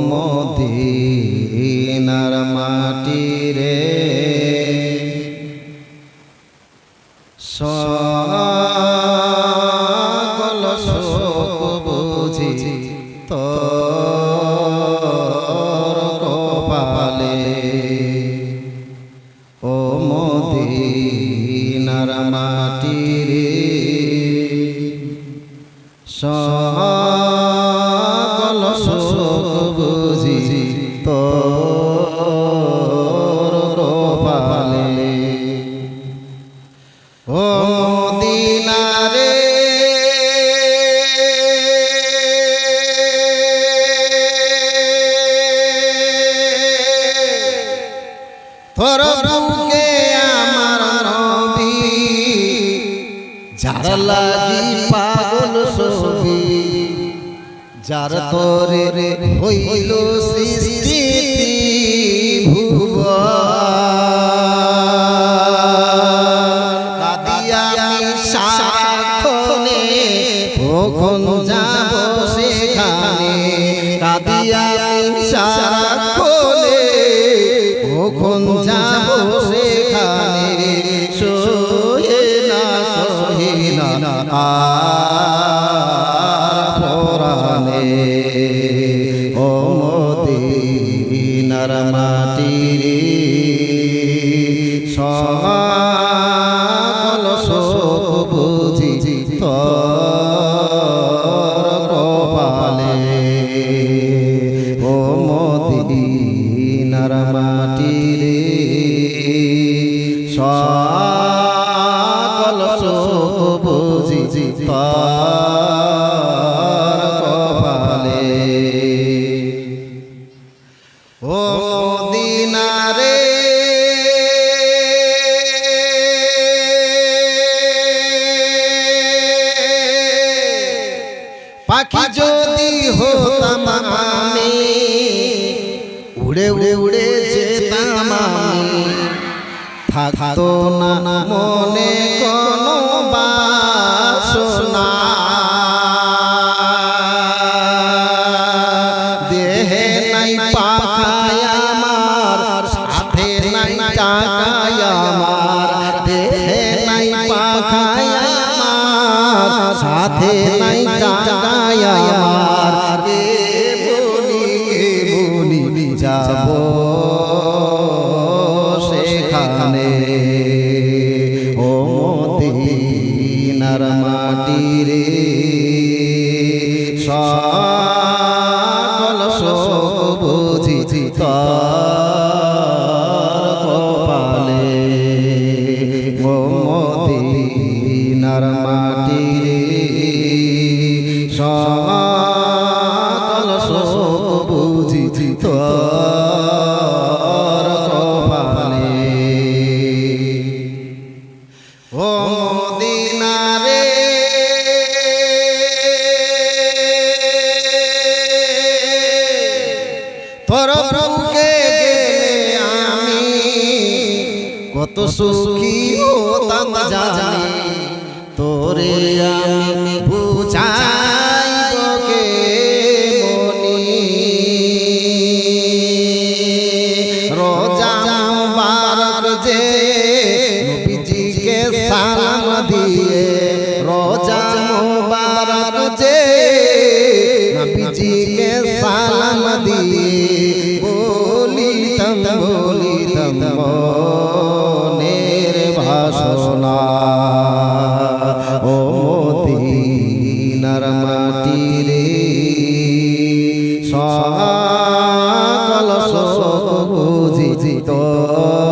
মদিনার মাটি রে সকল শোক বুঝি তোর কপালে ও মদিনার মাটি রে সকল শোক বুঝি তোর কপালে ও মদিনা রে তোর বুকে আমার নবী যার লাগি পাগল সবি যার তোরে হইল সৃষ্টি কখন যাব সেখানে কাঁদিয়া সারাক্ষণে কখন যাব সেখানে সহে না সহে না পরাণে ও মদিনার মাটি রে সকল শোক বুঝি তোর কপালে ও মদিনার মাটি রে সকল শোক বুঝি তোর কপালে ও মদিনা রে পাখি যদি হতাম আমি উড়ে উড়ে উড়ে যেতাম আমি থাকতো না মনে কোনো বাসনা দেহে নাই পাখায় আমার সাথে নাই টাকায় আমার দেহে নাই পাখায় আমার সাথে নাই টাকায় আমার কে বলি যাব সেখানে ও মদিনার মাটি রে সকল শোক বুঝি তোর কপালে ও মদিনার মাটি রে সকল শোক বুঝি তোর কপালে ও মদিনা রে তোর বুকে গেলে আমি কত সুখী হতাম জানি তোরে আমি বুঝাইব কে মনি রোজা মুবারক যে নবীজিকে সালাম দিয়ে রোজা মুবারক যে নবীজিকে সালাম দিয়ে বলিতাম মনের ভাষণা ও মদিনার মাটি রে সকল শোক বুঝি তোর